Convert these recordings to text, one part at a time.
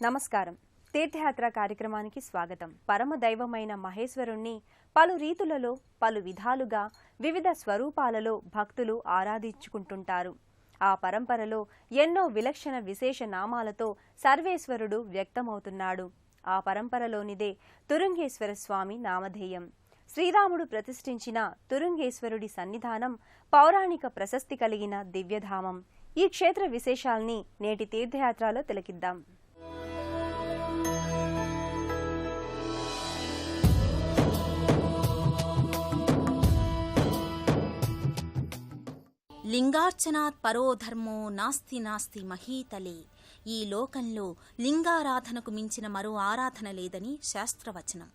నమస్కారం. తీర్థయాత్ర కార్యక్రమానికి స్వాగతం. పరమ దైవమైన మహేశ్వరుణ్ణి పలు రీతులలో పలు విధాలుగా వివిధ స్వరూపాలలో భక్తులు ఆరాధించుకుంటుంటారు. ఆ పరంపరలో ఎన్నో విలక్షణ విశేష నామాలతో సర్వేశ్వరుడు వ్యక్తమవుతున్నాడు. ఆ పరంపరలోనిదే తురంగేశ్వర స్వామి నామధేయం. శ్రీరాముడు ప్రతిష్ఠించిన తురంగేశ్వరుడి సన్నిధానం పౌరాణిక ప్రశస్తి కలిగిన దివ్యధామం. ఈ క్షేత్ర విశేషాల్ని నేటి తీర్థయాత్రలో తిలకిద్దాం. లింగార్చనాత్ పరో ధర్మో నాస్తి నాస్తి మహీతలే. ఈ లోకంలో లింగారాధనకు మించిన మరో ఆరాధన లేదని శాస్త్రవచనం.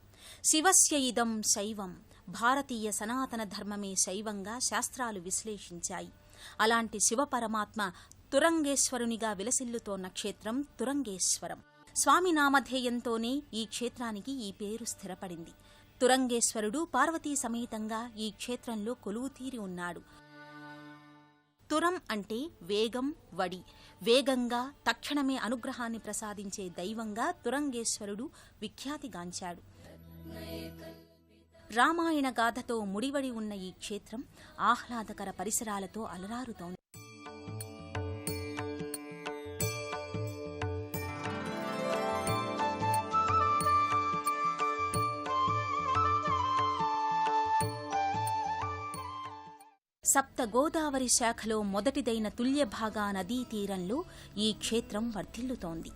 శివస్య ఇదం శైవం. భారతీయ సనాతన ధర్మమే శైవంగా శాస్త్రాలు విశ్లేషించాయి. అలాంటి శివపరమాత్మ తురంగేశ్వరునిగా విలసిల్లుతోన్న క్షేత్రం తురంగేశ్వరం. స్వామి నామధేయంతోనే ఈ క్షేత్రానికి ఈ పేరు స్థిరపడింది. తురంగేశ్వరుడు పార్వతీ సమేతంగా ఈ క్షేత్రంలో కొలువుతీరి ఉన్నాడు. తురం అంటే వేగం, వడి. వేగంగా తక్షణమే అనుగ్రహాన్ని ప్రసాదించే దైవంగా తురంగేశ్వరుడు విఖ్యాతిగాంచాడు. రామాయణ గాథతో ముడివడి ఉన్న ఈ క్షేత్రం ఆహ్లాదకర పరిసరాలతో అలరారుతోంది. సప్త గోదావరి శాఖలో మొదటిదైన తుల్యభాగా నదీ తీరంలో ఈ క్షేత్రం వర్ధిల్లుతోంది.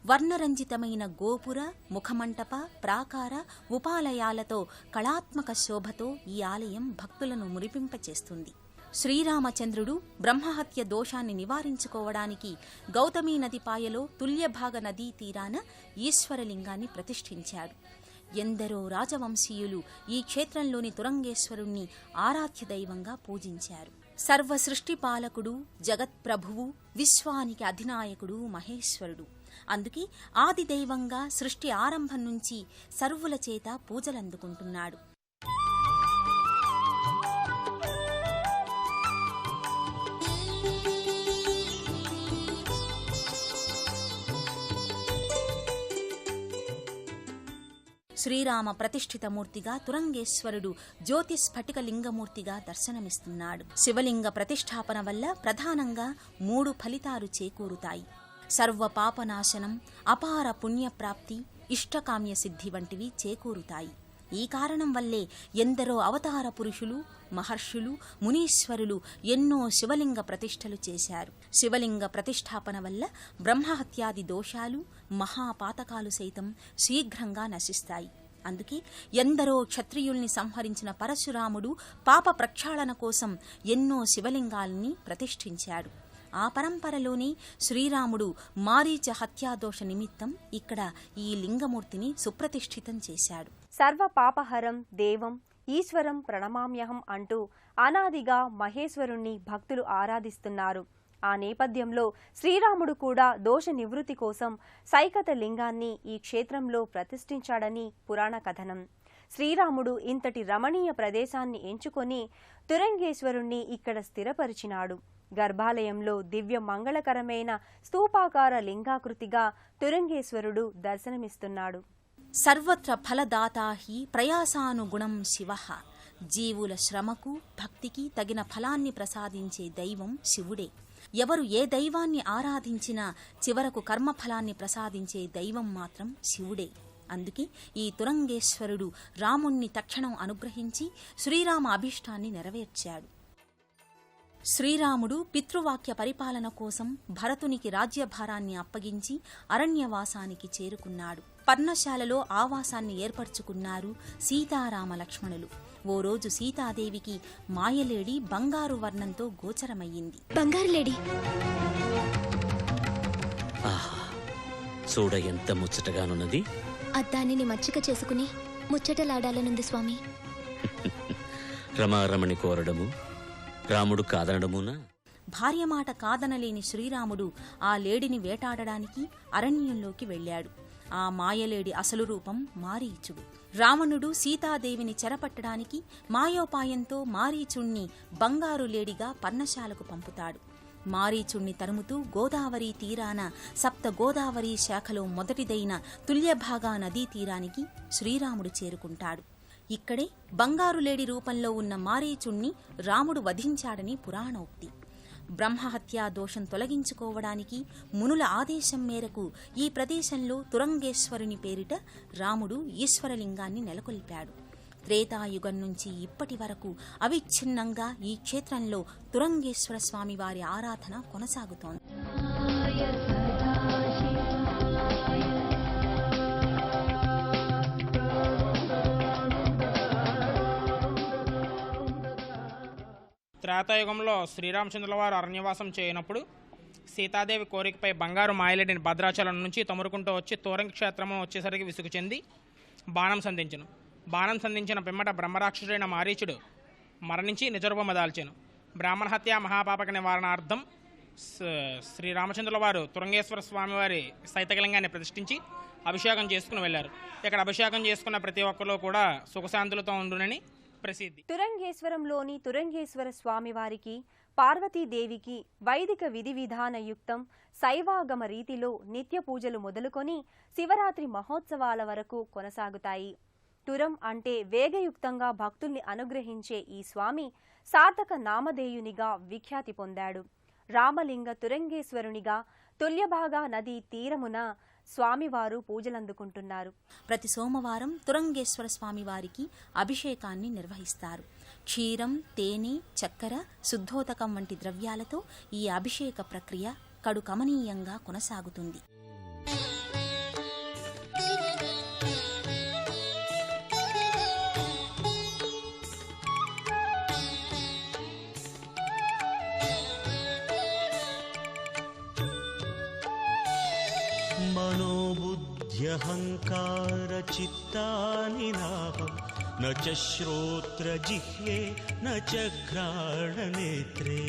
వర్ణరంజితమైన గోపుర, ముఖమంటప, ప్రాకార, ఉపాలయాలతో కళాత్మక శోభతో ఈ ఆలయం భక్తులను మురిపింపచేస్తుంది. శ్రీరామచంద్రుడు బ్రహ్మహత్య దోషాన్ని నివారించుకోవడానికి గౌతమీ నది పాయలో తుల్యభాగ నదీ తీరాన ఈశ్వరలింగాన్ని ప్రతిష్ఠించాడు. ఎందరో రాజవంశీయులు ఈ క్షేత్రంలోని తురంగేశ్వరుణ్ణి ఆరాధ్య దైవంగా పూజించారు. సర్వసృష్టిపాలకుడు, జగత్ప్రభువు, విశ్వానికి అధినాయకుడు మహేశ్వరుడు. అందుకే ఆదిదైవంగా సృష్టి ఆరంభం నుంచి సర్వుల చేత పూజలందుకుంటున్నాడు. శ్రీరామ ప్రతిష్ఠితమూర్తిగా తురంగేశ్వరుడు జ్యోతిస్ఫటిక లింగమూర్తిగా దర్శనమిస్తున్నాడు. శివలింగ ప్రతిష్ఠాపన వల్ల ప్రధానంగా 3 ఫలితాలు చేకూరుతాయి. సర్వపాపనాశనం, అపార పుణ్యప్రాప్తి, ఇష్టకామ్య సిద్ధి వంటివి చేకూరుతాయి. ఈ కారణం వల్లే ఎందరో అవతార పురుషులు, మహర్షులు, మునీశ్వరులు ఎన్నో శివలింగ ప్రతిష్టలు చేశారు. శివలింగ ప్రతిష్ఠాపన వల్ల బ్రహ్మహత్యాది దోషాలు, మహాపాతకాలు సైతం శీఘ్రంగా నశిస్తాయి. అందుకే ఎందరో క్షత్రియుల్ని సంహరించిన పరశురాముడు పాప ప్రక్షాళన కోసం ఎన్నో శివలింగాల్ని ప్రతిష్ఠించాడు. ఆ పరంపరలోనే శ్రీరాముడు మారీచ హత్యాదోష నిమిత్తం ఇక్కడ ఈ లింగమూర్తిని సుప్రతిష్ఠితం చేశాడు. సర్వ పాపహరం దేవం ఈశ్వరం ప్రణమామ్యహం అంటూ అనాదిగా మహేశ్వరుణ్ణి భక్తులు ఆరాధిస్తున్నారు. ఆ నేపథ్యంలో శ్రీరాముడు కూడా దోష నివృత్తి కోసం సైకత లింగాన్ని ఈ క్షేత్రంలో ప్రతిష్ఠించాడని పురాణ కథనం. శ్రీరాముడు ఇంతటి రమణీయ ప్రదేశాన్ని ఎంచుకొని తురంగేశ్వరుణ్ణి ఇక్కడ స్థిరపరిచినాడు. గర్భాలయంలో దివ్య మంగళకరమైన స్తూపాకార లింగాకృతిగా తురంగేశ్వరుడు దర్శనమిస్తున్నాడు. సర్వత్ర ఫలదాతా హి ప్రయాసానుగుణం శివః. జీవుల శ్రమకు, భక్తికి తగిన ఫలాన్ని ప్రసాదించే దైవం శివుడే. ఎవరు ఏ దైవాన్ని ఆరాధించినా చివరకు కర్మఫలాన్ని ప్రసాదించే దైవం మాత్రం శివుడే. అందుకే ఈ తురంగేశ్వరుడు రాముణ్ణి తక్షణం అనుగ్రహించి శ్రీరామ అభీష్టాన్ని నెరవేర్చాడు. శ్రీరాముడు పితృవాక్య పరిపాలన కోసం భరతునికి రాజ్యభారాన్ని అప్పగించి అరణ్యవాసానికి చేరుకున్నాడు. పర్ణశాలలో ఆవాసాన్ని ఏర్పరచుకున్నారు సీతారామ లక్ష్మణులు. ఓ రోజు సీతాదేవికి మాయలేడి బంగారు వర్ణంతో గోచరమయ్యింది. బంగారులేడి చూడ ఎంత ముచ్చటగానున్నది. అద్దానిని మచ్చిక చేసుకుని ముచ్చటలాడాలనుంది స్వామి. రమారమణి కోరడము రాముడు కాదనడమునా? భార్య మాట కాదనలేని శ్రీరాముడు ఆ లేడిని వేటాడడానికి అరణ్యంలోకి వెళ్లాడు. ఆ మాయలేడి అసలు రూపం మారీచుడు. రావణుడు సీతాదేవిని చెరపట్టడానికి మాయోపాయంతో మారీచుణ్ణి బంగారు లేడిగా పర్ణశాలకు పంపుతాడు. మారీచుణ్ణి తరుముతూ గోదావరి తీరాన సప్త గోదావరి శాఖలో మొదటిదైన తుల్యభాగా నదీ తీరానికి శ్రీరాముడు చేరుకుంటాడు. ఇక్కడే బంగారులేడి రూపంలో ఉన్న మారీచుణ్ణి రాముడు వధించాడని పురాణోక్తి. బ్రహ్మహత్యా దోషం తొలగించుకోవడానికి మునుల ఆదేశం మేరకు ఈ ప్రదేశంలో తురంగేశ్వరుని పేరిట రాముడు ఈశ్వరలింగాన్ని నెలకొల్పాడు. త్రేతాయుగం నుంచి ఇప్పటి వరకు అవిచ్ఛిన్నంగా ఈ క్షేత్రంలో తురంగేశ్వర స్వామి వారి ఆరాధన కొనసాగుతోంది. త్రేతాయుగంలో శ్రీరామచంద్రుల వారు అరణ్యవాసం చేయనప్పుడు సీతాదేవి కోరికపై బంగారు మాయలేడిని భద్రాచలం నుంచి తమురుకుంటూ వచ్చి తూరంగి క్షేత్రము వచ్చేసరికి విసుగు చెంది బాణం సంధించిన పిమ్మట బ్రహ్మరాక్షసుడైన మారీచుడు మరణించి నిజరూపమ దాల్చాను. బ్రాహ్మణ హత్య మహాపాపక నివారణార్థం శ్రీరామచంద్రుల వారు తురంగేశ్వర స్వామి వారి సైతకలింగాన్ని ప్రతిష్ఠించి అభిషేకం చేసుకుని వెళ్లారు. ఇక్కడ అభిషేకం చేసుకున్న ప్రతి ఒక్కరు కూడా సుఖశాంతులతో ఉండునని ప్రసిద్ధి. తురంగేశ్వరంలోని తురంగేశ్వర స్వామి వారికి పార్వతీదేవికి వైదిక విధి విధాన యుక్తం శైవాగమ రీతిలో నిత్య పూజలు మొదలుకొని శివరాత్రి మహోత్సవాల వరకు కొనసాగుతాయి. తురం అంటే వేగయుక్తంగా భక్తుల్ని అనుగ్రహించే ఈ స్వామి సార్థక నామధేయునిగా విఖ్యాతి పొందాడు. రామలింగ తురంగేశ్వరునిగా తుల్యభాగా నదీ తీరమున స్వామివారు పూజలందుకుంటున్నారు. ప్రతి సోమవారం తురంగేశ్వర స్వామివారికి అభిషేకాన్ని నిర్వహిస్తారు. క్షీరం, తేనె, చక్కెర, శుద్ధోదకం వంటి ద్రవ్యాలతో ఈ అభిషేక ప్రక్రియ కడు కమనీయంగా కొనసాగుతుంది. మనోబుద్ధ్యహంకార చిత్తాని నాహం న చ శ్రోత్ర జిహ్వే న చ ఘ్రాణనేత్రే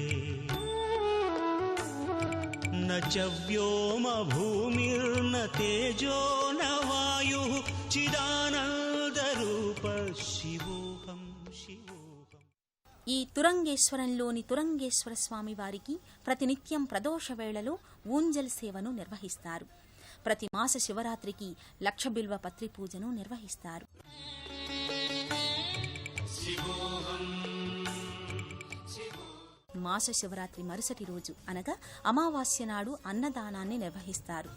న చ వ్యోమ భూమిర్న తేజో న వాయుః చిదానంద రూప శివోహం శివోహం. ఈ తురంగేశ్వరంలోని తురంగేశ్వర స్వామి వారికి ప్రతినిత్యం ప్రదోష వేళలో ఊంజల్ సేవను నిర్వహిస్తారు. ప్రతి మాస శివరాత్రికి లక్షబిల్వ పత్రి పూజను నిర్వహిస్తారు. మాస శివరాత్రి మరుసటి రోజు అనగా అమావాస్య నాడు అన్నదానాన్ని నిర్వహిస్తారు.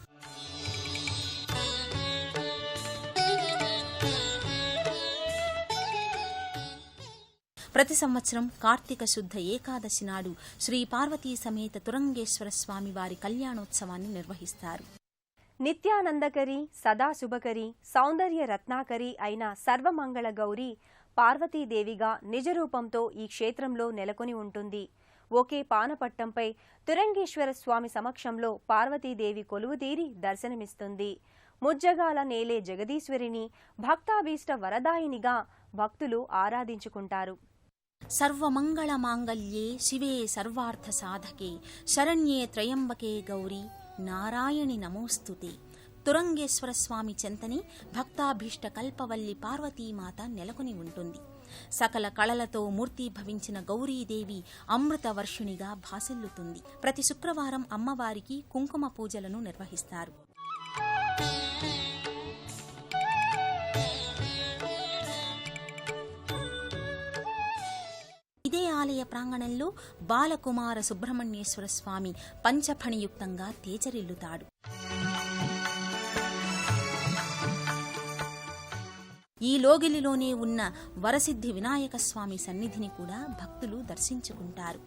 ప్రతి సంవత్సరం కార్తీక శుద్ధ ఏకాదశి నాడు శ్రీ పార్వతీ సమేత తురంగేశ్వర స్వామి వారి కళ్యాణోత్సవాన్ని నిర్వహిస్తారు. నిత్యానందకరి, సదాశుభకరి, సౌందర్య రత్నాకరి అయిన సర్వమంగళ గౌరి పార్వతీదేవిగా నిజరూపంతో ఈ క్షేత్రంలో నెలకొని ఉంటుంది. ఒకే పానపట్టంపై తురంగేశ్వర స్వామి సమక్షంలో పార్వతీదేవి కొలువుతీరి దర్శనమిస్తుంది. ముజ్జగాల నేలే జగదీశ్వరిని భక్తాభీష్ట వరదాయినిగా భక్తులు ఆరాధించుకుంటారు. సర్వమంగళ మాంగళ్యే శివే సర్వార్థ సాధకే శరణ్యే త్రయంబకే గౌరీ నారాయణి నమోస్తుతే. తురంగేశ్వర స్వామి చెంతని భక్తాభీష్ట కల్పవల్లి పార్వతీమాత నెలకొని ఉంటుంది. సకల కళలతో మూర్తీభవించిన గౌరీదేవి అమృత వర్షిణిగా భాసిల్లుతుంది. ప్రతి శుక్రవారం అమ్మవారికి కుంకుమ పూజలను నిర్వహిస్తారు. ఇదే ఆలయ ప్రాంగణంలో బాలకుమార సుబ్రహ్మణ్యేశ్వర స్వామి పంచఫణియుక్తంగా తేజరిల్లుతాడు. ఈ లోగిలిలోనే ఉన్న వరసిద్ధి వినాయక స్వామి సన్నిధిని కూడా భక్తులు దర్శించుకుంటారు.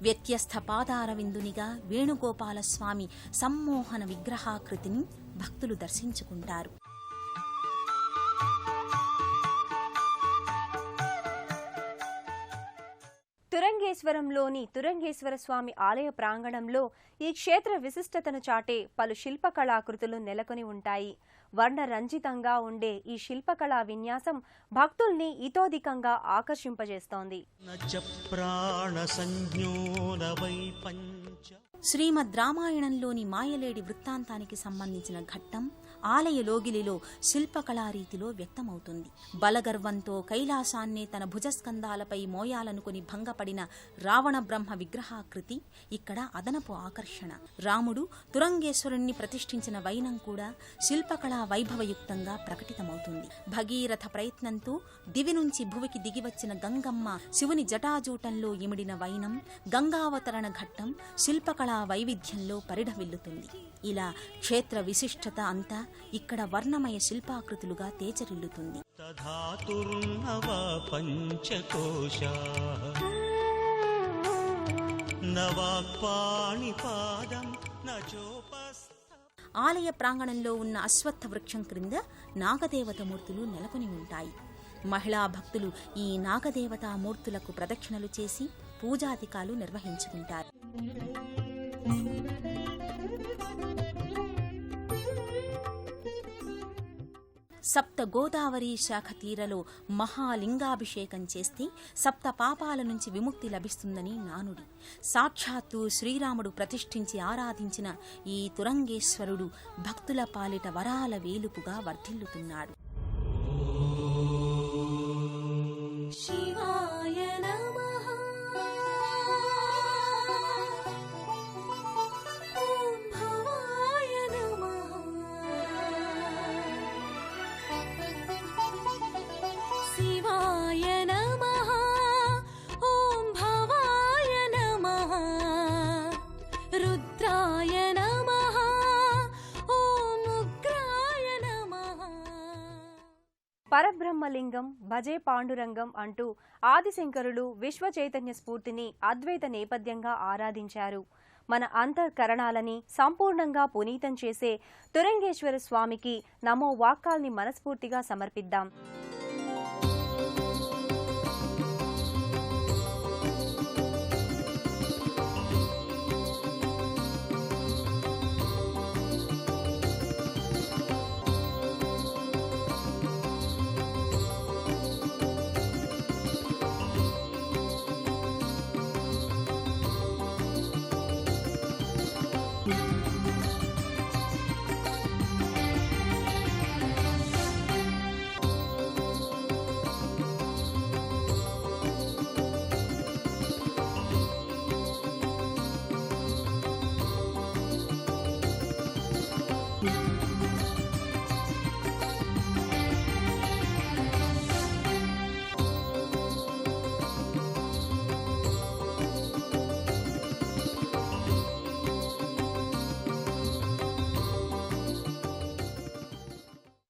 వ్యత్యస్థ పాదారవిందునిగా వేణుగోపాలస్వామి సమ్మోహన విగ్రహాకృతిని భక్తులు దర్శించుకుంటారు. తురంగేశ్వరంలోని తురంగేశ్వర స్వామి ఆలయ ప్రాంగణంలో ఈ క్షేత్ర విశిష్టతను చాటే పలు శిల్పకళాకృతులు నెలకొని ఉంటాయి. వర్ణరంజితంగా ఉండే ఈ శిల్పకళా విన్యాసం భక్తుల్ని ఇతోధికంగా ఆకర్షింపజేస్తోంది. శ్రీమద్ రామాయణంలోని మాయలేడి వృత్తాంతానికి సంబంధించిన ఘట్టం ఆలయ లోగిలిలో శిల్పకళారీతిలో వ్యక్తమవుతుంది. బలగర్వంతో కైలాసాన్నే తన భుజస్కంధాలపై మోయాలనుకుని భంగపడిన రావణ బ్రహ్మ విగ్రహాకృతి ఇక్కడ అదనపు ఆకర్షణ. రాముడు తురంగేశ్వరుణ్ణి ప్రతిష్ఠించిన వైనం కూడా శిల్పకళా వైభవయుక్తంగా ప్రకటితమవుతుంది. భగీరథ ప్రయత్నంతో దివి నుంచి భువికి దిగివచ్చిన గంగమ్మ శివుని జటాజూటంలో ఇమిడిన వైనం, గంగావతరణ ఘట్టం శిల్పకళా వైవిధ్యంలో పరిఢవిల్లుతుంది. ఇలా క్షేత్ర విశిష్టత అంతా ఇక్కడ వర్ణమయ శిల్పాకృతులుగా తేజరిల్లుతుంది. తధాతుర్నవ పంచకోశాః నవాక్పాణిపాదం నచోపస్థ. ఆలయ ప్రాంగణంలో ఉన్న అశ్వత్థ వృక్షం క్రింద నాగదేవతమూర్తులు నెలకొని ఉంటాయి. మహిళా భక్తులు ఈ నాగదేవతామూర్తులకు ప్రదక్షిణలు చేసి పూజాధికాలు నిర్వహించుకుంటారు. సప్త గోదావరి శాఖ తీరలో మహాలింగాభిషేకం చేస్తే సప్త పాపాల నుంచి విముక్తి లభిస్తుందని నానుడి. సాక్షాత్తు శ్రీరాముడు ప్రతిష్ఠించి ఆరాధించిన ఈ తురంగేశ్వరుడు భక్తుల పాలిట వరాల వేలుపుగా వర్ధిల్లుతున్నాడు. శివాయ నమః. ఓం భవాయ నమః. శివాయ నమః. ఓం భవాయ నమః. రుద్రాయ నమః. ఓం ఉగ్రాయ నమః. పరబ్రహ్మలింగం భజే పాండురంగం అంటూ ఆదిశంకరులు విశ్వ చైతన్య స్ఫూర్తిని అద్వైత నేపథ్యంగా ఆరాధించారు. మన అంతఃకరణాలని సంపూర్ణంగా పునీతం చేసే తురంగేశ్వర స్వామికి నమో వాక్కాల్ని మనస్ఫూర్తిగా సమర్పిద్దాం.